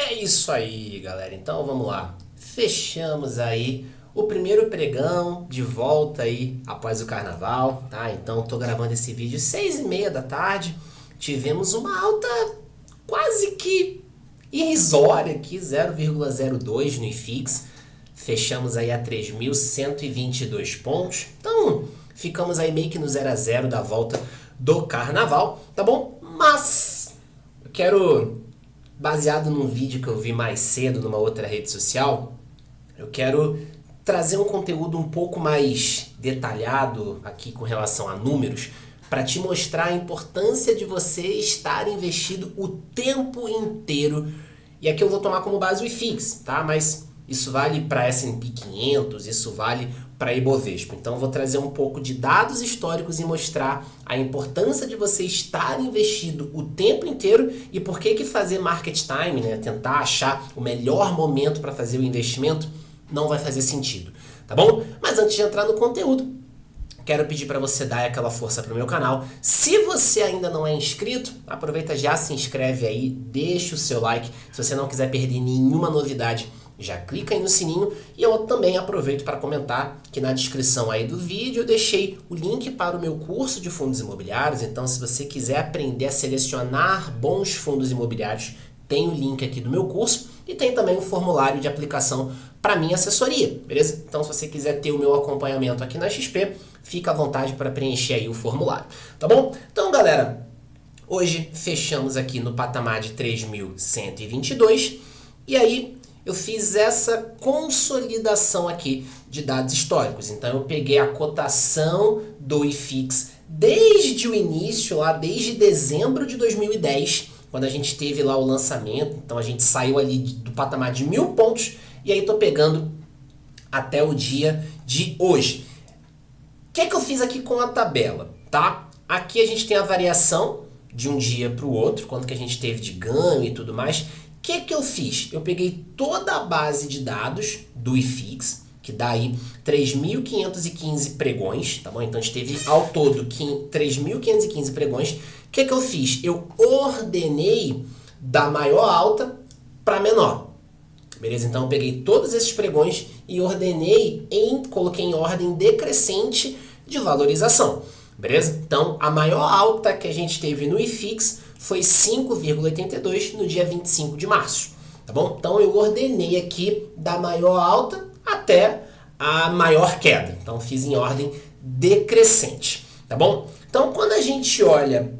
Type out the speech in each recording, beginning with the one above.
É isso aí, galera. Então vamos lá. Fechamos aí o primeiro pregão de volta aí após o carnaval, tá? Então tô gravando esse vídeo 6h30 da tarde. Tivemos uma alta quase que irrisória aqui, 0,02 no IFIX. Fechamos aí a 3.122 pontos. Então ficamos aí meio que no 0 a 0 da volta do carnaval, tá bom? Mas eu quero, baseado num vídeo que eu vi mais cedo numa outra rede social, eu quero trazer um conteúdo um pouco mais detalhado aqui com relação a números, para te mostrar a importância de você estar investido o tempo inteiro. E aqui eu vou tomar como base o IFIX, tá? Mas isso vale para S&P 500, isso vale para Ibovespa. Então eu vou trazer um pouco de dados históricos e mostrar a importância de você estar investido o tempo inteiro e por que fazer market time, né? Tentar achar o melhor momento para fazer o investimento, não vai fazer sentido, tá bom? Mas antes de entrar no conteúdo, quero pedir para você dar aquela força para o meu canal. Se você ainda não é inscrito, aproveita, já se inscreve aí, deixa o seu like. Se você não quiser perder nenhuma novidade, já clica aí no sininho. E eu também aproveito para comentar que na descrição aí do vídeo eu deixei o link para o meu curso de fundos imobiliários. Então, se você quiser aprender a selecionar bons fundos imobiliários, tem o link aqui do meu curso e tem também um formulário de aplicação para minha assessoria, beleza? Então, se você quiser ter o meu acompanhamento aqui na XP, fica à vontade para preencher aí o formulário, tá bom? Então, galera, hoje fechamos aqui no patamar de 3.122 e aí eu fiz essa consolidação aqui de dados históricos. Então, eu peguei a cotação do IFIX desde o início, lá desde dezembro de 2010, quando a gente teve lá o lançamento. Então, a gente saiu ali do patamar de 1.000 pontos e aí estou pegando até o dia de hoje. O que é que eu fiz aqui com a tabela, tá? Aqui a gente tem a variação de um dia para o outro, quanto que a gente teve de ganho e tudo mais. O que é que eu fiz? Eu peguei toda a base de dados do IFIX, que dá aí 3.515 pregões, tá bom? Então a gente teve ao todo 3.515 pregões. O que é que eu fiz? Eu ordenei da maior alta para menor. Beleza? Então eu peguei todos esses pregões e ordenei coloquei em ordem decrescente de valorização. Beleza? Então a maior alta que a gente teve no IFIX foi 5,82 no dia 25 de março. Tá bom? Então eu ordenei aqui da maior alta até a maior queda. Então fiz em ordem decrescente. Tá bom? Então quando a gente olha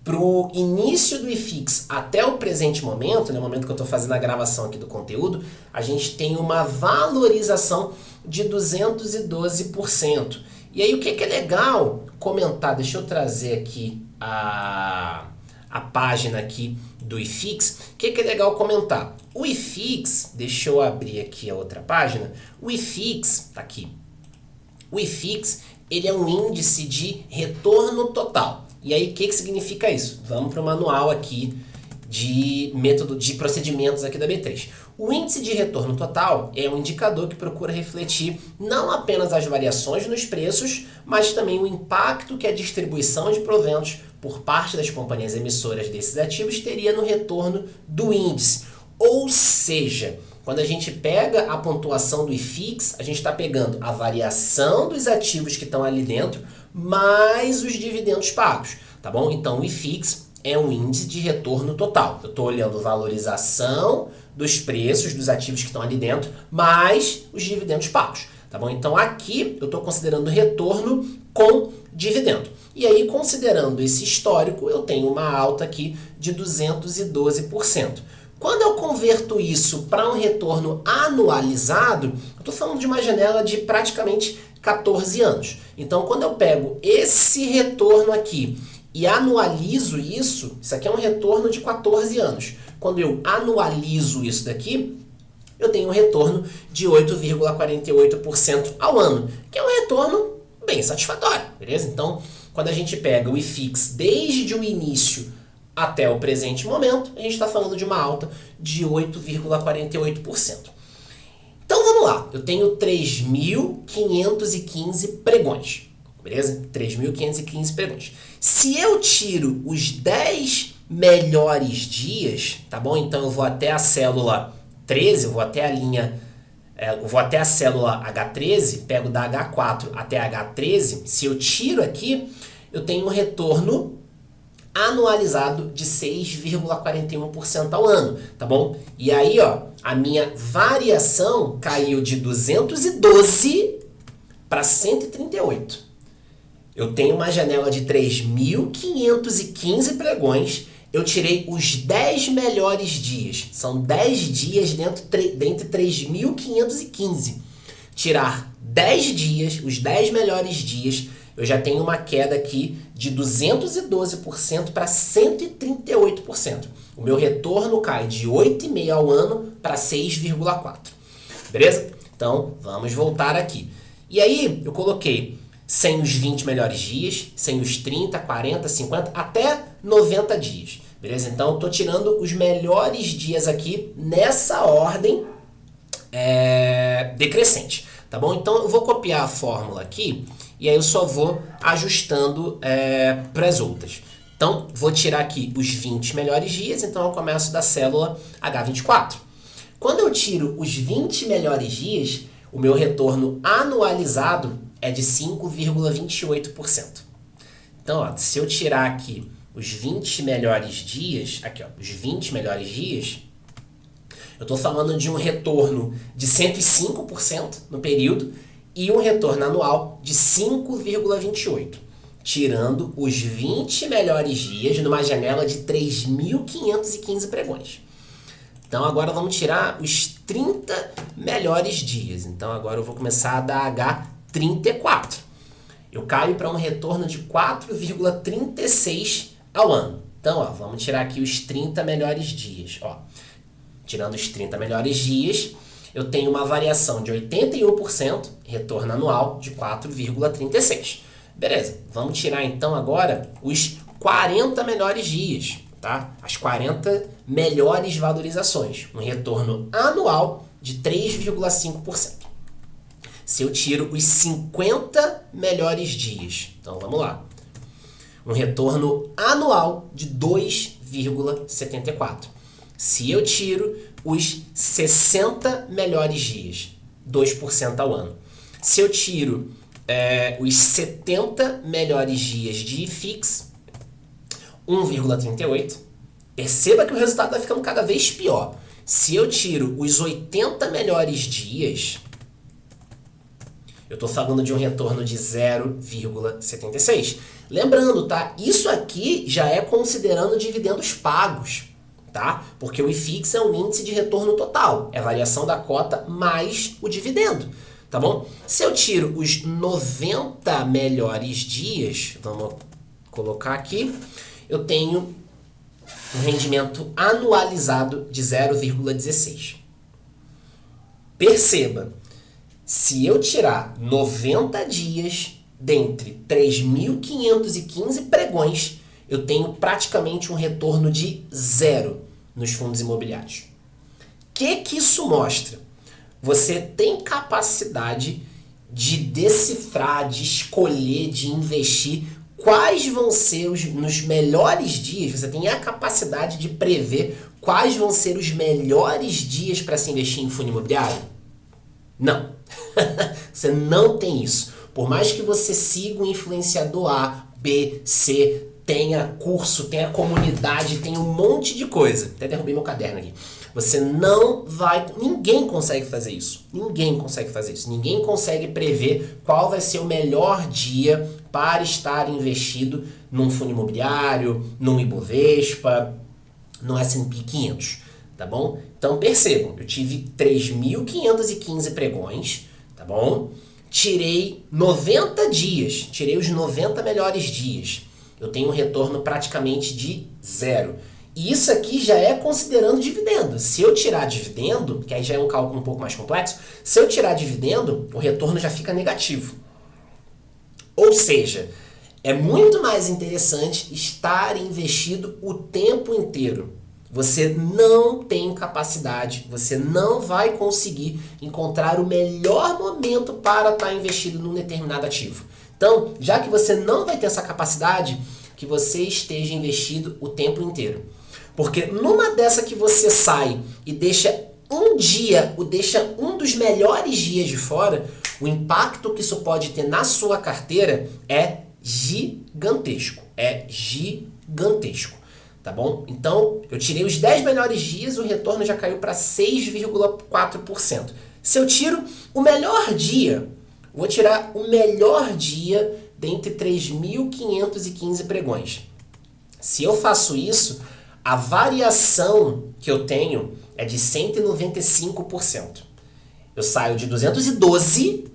para o início do IFIX até o presente momento, no momento que eu estou fazendo a gravação aqui do conteúdo, a gente tem uma valorização de 212%. E aí o que é legal comentar, deixa eu trazer aqui a página aqui do IFIX, o que é legal comentar? O IFIX, deixa eu abrir aqui a outra página, o IFIX, tá aqui, o IFIX, ele é um índice de retorno total. E aí, o que significa isso? Vamos para o manual aqui de método de procedimentos aqui da B3. O índice de retorno total é um indicador que procura refletir não apenas as variações nos preços, mas também o impacto que a distribuição de proventos por parte das companhias emissoras desses ativos teria no retorno do índice. Ou seja, quando a gente pega a pontuação do IFIX, a gente está pegando a variação dos ativos que estão ali dentro, mais os dividendos pagos, tá bom? Então o IFIX é um índice de retorno total. Eu estou olhando valorização dos preços dos ativos que estão ali dentro, mais os dividendos pagos, tá bom? Então aqui eu estou considerando retorno com dividendo. E aí, considerando esse histórico, eu tenho uma alta aqui de 212%. Quando eu converto isso para um retorno anualizado, eu estou falando de uma janela de praticamente 14 anos. Então, quando eu pego esse retorno aqui e anualizo isso aqui é um retorno de 14 anos. Quando eu anualizo isso daqui, eu tenho um retorno de 8,48% ao ano, que é um retorno bem satisfatório, beleza? Então, quando a gente pega o IFIX desde o início até o presente momento, a gente está falando de uma alta de 8,48%. Então vamos lá, eu tenho 3.515 pregões, beleza? 3.515 pregões. Se eu tiro os 10 melhores dias, tá bom? Então eu vou até a célula 13, eu vou até a linha, eu vou até a célula H13, pego da H4 até a H13, se eu tiro aqui, eu tenho um retorno anualizado de 6,41% ao ano, tá bom? E aí, ó, a minha variação caiu de 212 para 138. Eu tenho uma janela de 3.515 pregões, eu tirei os 10 melhores dias. São 10 dias dentre 3.515. Tirar 10 dias, os 10 melhores dias, eu já tenho uma queda aqui de 212% para 138%. O meu retorno cai de 8,5 ao ano para 6,4. Beleza? Então, vamos voltar aqui. E aí, eu coloquei sem os 20 melhores dias, sem os 30, 40, 50, até 90 dias. Beleza? Então, eu estou tirando os melhores dias aqui nessa ordem decrescente. Tá bom? Então, eu vou copiar a fórmula aqui e aí eu só vou ajustando para as outras. Então, vou tirar aqui os 20 melhores dias, então eu começo da célula H24. Quando eu tiro os 20 melhores dias, o meu retorno anualizado é de 5,28%. Então, ó, se eu tirar aqui os 20 melhores dias, aqui ó, os 20 melhores dias, eu estou falando de um retorno de 105% no período e um retorno anual de 5,28%, tirando os 20 melhores dias numa janela de 3.515 pregões. Então agora vamos tirar os 30 melhores dias. Então agora eu vou começar da H34. Eu caio para um retorno de 4,36 ao ano. Então, ó, vamos tirar aqui os 30 melhores dias. Ó, tirando os 30 melhores dias, eu tenho uma variação de 81%, retorno anual de 4,36. Beleza, vamos tirar então agora os 40 melhores dias, tá? As 40 melhores valorizações, um retorno anual de 3,5%. Se eu tiro os 50 melhores dias, então vamos lá, um retorno anual de 2,74%. Se eu tiro os 60 melhores dias, 2% ao ano. Se eu tiro os 70 melhores dias de IFIX, 1,38%. Perceba que o resultado vai ficando cada vez pior. Se eu tiro os 80 melhores dias, eu estou falando de um retorno de 0,76%. Lembrando, tá? Isso aqui já é considerando dividendos pagos, tá? Porque o IFIX é um índice de retorno total. É a variação da cota mais o dividendo, tá bom? Se eu tiro os 90 melhores dias, vamos colocar aqui, eu tenho um rendimento anualizado de 0,16%. Perceba, se eu tirar 90 dias dentre 3.515 pregões, eu tenho praticamente um retorno de 0 nos fundos imobiliários. O que isso mostra? Você tem capacidade de decifrar, de escolher, de investir quais vão ser nos melhores dias. Você tem a capacidade de prever quais vão ser os melhores dias para se investir em fundo imobiliário? Não. Você não tem isso. Por mais que você siga o influenciador A, B, C, tenha curso, tenha comunidade, tenha um monte de coisa. Até derrubei meu caderno aqui. Você não vai... Ninguém consegue fazer isso. Ninguém consegue fazer isso. Ninguém consegue prever qual vai ser o melhor dia para estar investido num fundo imobiliário, num Ibovespa, no S&P 500. Tá bom? Então percebam, eu tive 3.515 pregões, tá bom? Tirei 90 dias, tirei os 90 melhores dias. Eu tenho um retorno praticamente de 0. E isso aqui já é considerando dividendo. Se eu tirar dividendo, que aí já é um cálculo um pouco mais complexo, se eu tirar dividendo, o retorno já fica negativo. Ou seja, é muito mais interessante estar investido o tempo inteiro. Você não tem capacidade, você não vai conseguir encontrar o melhor momento para estar investido num determinado ativo. Então, já que você não vai ter essa capacidade, que você esteja investido o tempo inteiro. Porque numa dessa que você sai e deixa um dos melhores dias de fora, o impacto que isso pode ter na sua carteira é gigantesco. É gigantesco. Tá bom? Então, eu tirei os 10 melhores dias, o retorno já caiu para 6,4%. Se eu tiro o melhor dia, vou tirar o melhor dia dentre 3.515 pregões. Se eu faço isso, a variação que eu tenho é de 195%. Eu saio de 212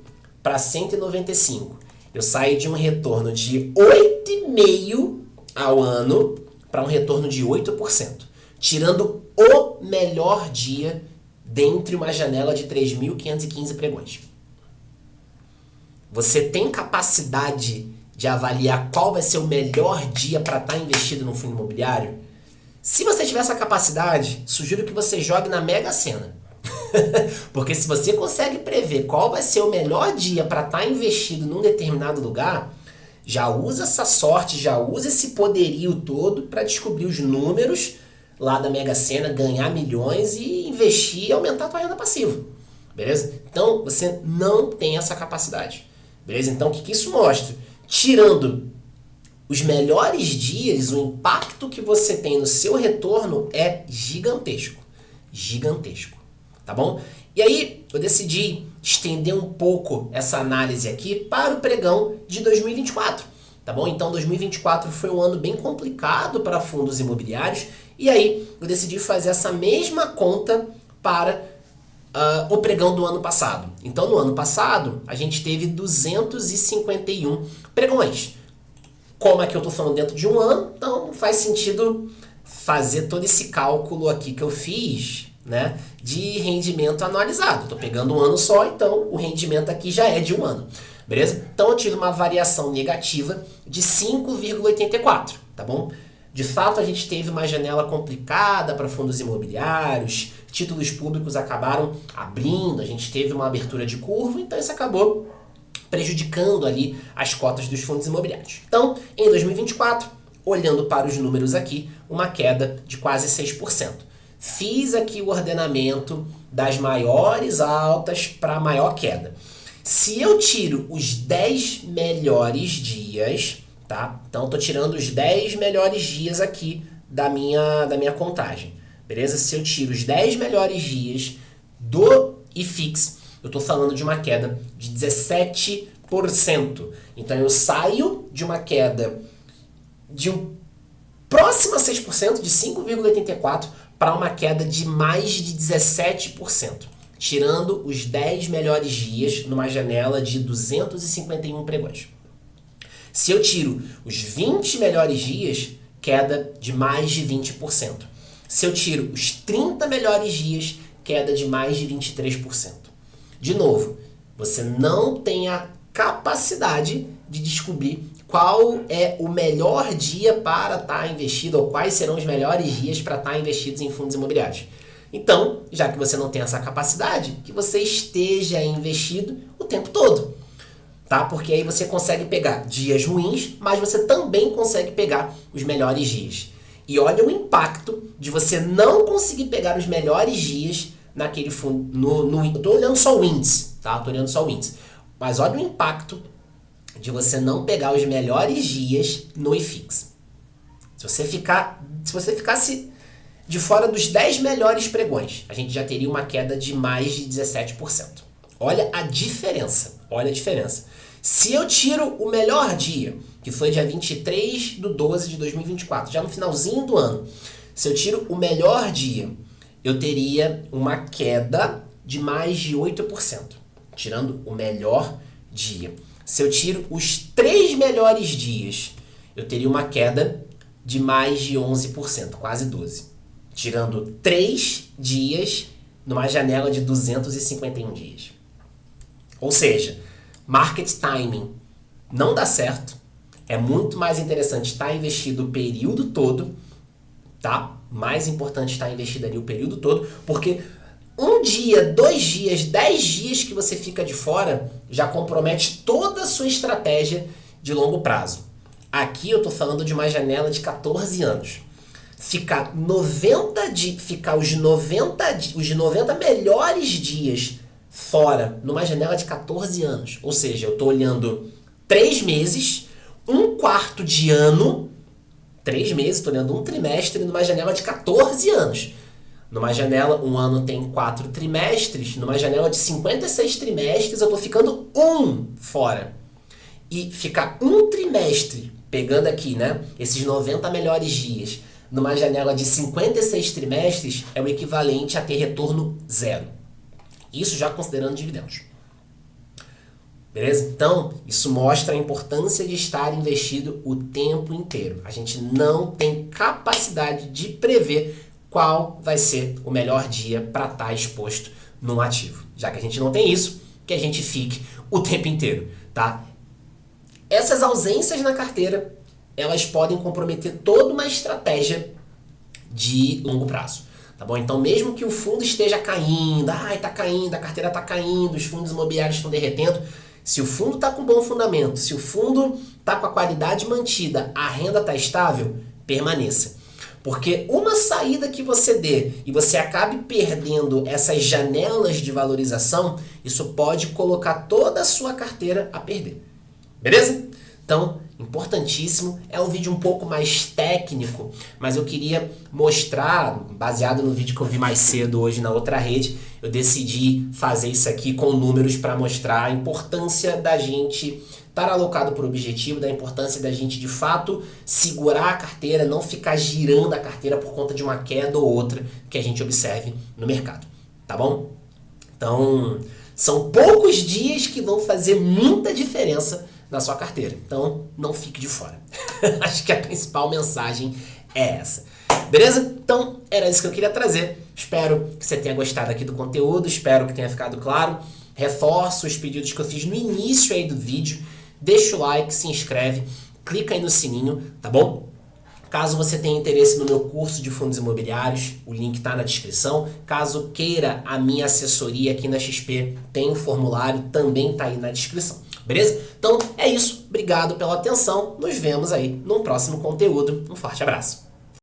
para 195. Eu saio de um retorno de 8,5% ao ano para um retorno de 8%, tirando o melhor dia dentre uma janela de 3.515 pregões. Você tem capacidade de avaliar qual vai ser o melhor dia para estar investido no fundo imobiliário? Se você tiver essa capacidade, sugiro que você jogue na Mega Sena. Porque se você consegue prever qual vai ser o melhor dia para estar investido num determinado lugar, já usa essa sorte, já usa esse poderio todo para descobrir os números lá da Mega Sena, ganhar milhões e investir e aumentar a tua renda passiva. Beleza? Então, você não tem essa capacidade. Beleza? Então, o que isso mostra? Tirando os melhores dias, o impacto que você tem no seu retorno é gigantesco. Gigantesco. Tá bom? E aí, eu decidi estender um pouco essa análise aqui para o pregão de 2024. Tá bom? Então, 2024 foi um ano bem complicado para fundos imobiliários. E aí, eu decidi fazer essa mesma conta para o pregão do ano passado. Então, no ano passado, a gente teve 251 pregões. Como é que eu estou falando dentro de um ano, então faz sentido fazer todo esse cálculo aqui que eu fiz, né, de rendimento anualizado. Estou pegando um ano só, então o rendimento aqui já é de um ano. Beleza? Então eu tive uma variação negativa de 5,84, tá bom? De fato, a gente teve uma janela complicada para fundos imobiliários, títulos públicos acabaram abrindo, a gente teve uma abertura de curva, então isso acabou prejudicando ali as cotas dos fundos imobiliários. Então, em 2024, olhando para os números aqui, uma queda de quase 6%. Fiz aqui o ordenamento das maiores altas para a maior queda. Se eu tiro os 10 melhores dias, tá? Então, estou tirando os 10 melhores dias aqui da minha contagem, beleza? Se eu tiro os 10 melhores dias do IFIX, eu estou falando de uma queda de 17%. Então, eu saio de uma queda de próximo a 6%, de 5,84%, para uma queda de mais de 17%, tirando os 10 melhores dias numa janela de 251 pregões. Se eu tiro os 20 melhores dias, queda de mais de 20%. Se eu tiro os 30 melhores dias, queda de mais de 23%. De novo, você não tem a capacidade de descobrir qual é o melhor dia para estar investido ou quais serão os melhores dias para estar investidos em fundos imobiliários. Então, já que você não tem essa capacidade, que você esteja investido o tempo todo, tá? Porque aí você consegue pegar dias ruins, mas você também consegue pegar os melhores dias. E olha o impacto de você não conseguir pegar os melhores dias naquele fundo. Eu tô olhando só o índice, tá? Tô olhando só o índice. Mas olha o impacto de você não pegar os melhores dias no IFIX. Se você ficasse de fora dos 10 melhores pregões, a gente já teria uma queda de mais de 17%. Olha a diferença. Olha a diferença. Se eu tiro o melhor dia, que foi dia 23/12/2024, já no finalzinho do ano, se eu tiro o melhor dia, eu teria uma queda de mais de 8%, tirando o melhor dia. Se eu tiro os 3 melhores dias, eu teria uma queda de mais de 11%, quase 12%, tirando 3 dias numa janela de 251 dias. Ou seja, market timing não dá certo, é muito mais interessante estar investido o período todo, tá? Mais importante estar investido ali o período todo, porque um dia, 2 dias, 10 dias que você fica de fora já compromete toda a sua estratégia de longo prazo. Aqui eu tô falando de uma janela de 14 anos. Ficar os 90 melhores dias fora numa janela de 14 anos. Ou seja, eu tô olhando 3 meses, um quarto de ano, 3 meses, tô olhando um trimestre numa janela de 14 anos. Numa janela, um ano tem 4 trimestres, numa janela de 56 trimestres eu tô ficando um fora. E ficar um trimestre, pegando aqui, né, esses 90 melhores dias, numa janela de 56 trimestres, é o equivalente a ter retorno zero. Isso já considerando dividendos. Beleza? Então, isso mostra a importância de estar investido o tempo inteiro. A gente não tem capacidade de prever qual vai ser o melhor dia para estar exposto num ativo. Já que a gente não tem isso, que a gente fique o tempo inteiro, tá? Essas ausências na carteira, elas podem comprometer toda uma estratégia de longo prazo, tá bom? Então, mesmo que o fundo esteja caindo, tá caindo, a carteira tá caindo, os fundos imobiliários estão derretendo, se o fundo tá com bom fundamento, se o fundo tá com a qualidade mantida, a renda tá estável, permaneça. Porque uma saída que você dê e você acabe perdendo essas janelas de valorização, isso pode colocar toda a sua carteira a perder. Beleza? Então, importantíssimo. É um vídeo um pouco mais técnico, mas eu queria mostrar, baseado no vídeo que eu vi mais cedo hoje na outra rede, eu decidi fazer isso aqui com números para mostrar a importância da gente estar alocado por objetivo, da importância da gente de fato segurar a carteira, não ficar girando a carteira por conta de uma queda ou outra que a gente observe no mercado. Tá bom? Então, são poucos dias que vão fazer muita diferença na sua carteira. Então, não fique de fora. Acho que a principal mensagem é essa. Beleza? Então, era isso que eu queria trazer. Espero que você tenha gostado aqui do conteúdo, espero que tenha ficado claro. Reforço os pedidos que eu fiz no início aí do vídeo. Deixa o like, se inscreve, clica aí no sininho, tá bom? Caso você tenha interesse no meu curso de fundos imobiliários, o link está na descrição. Caso queira a minha assessoria aqui na XP, tem um formulário, também está aí na descrição. Beleza? Então é isso. Obrigado pela atenção. Nos vemos aí no próximo conteúdo. Um forte abraço.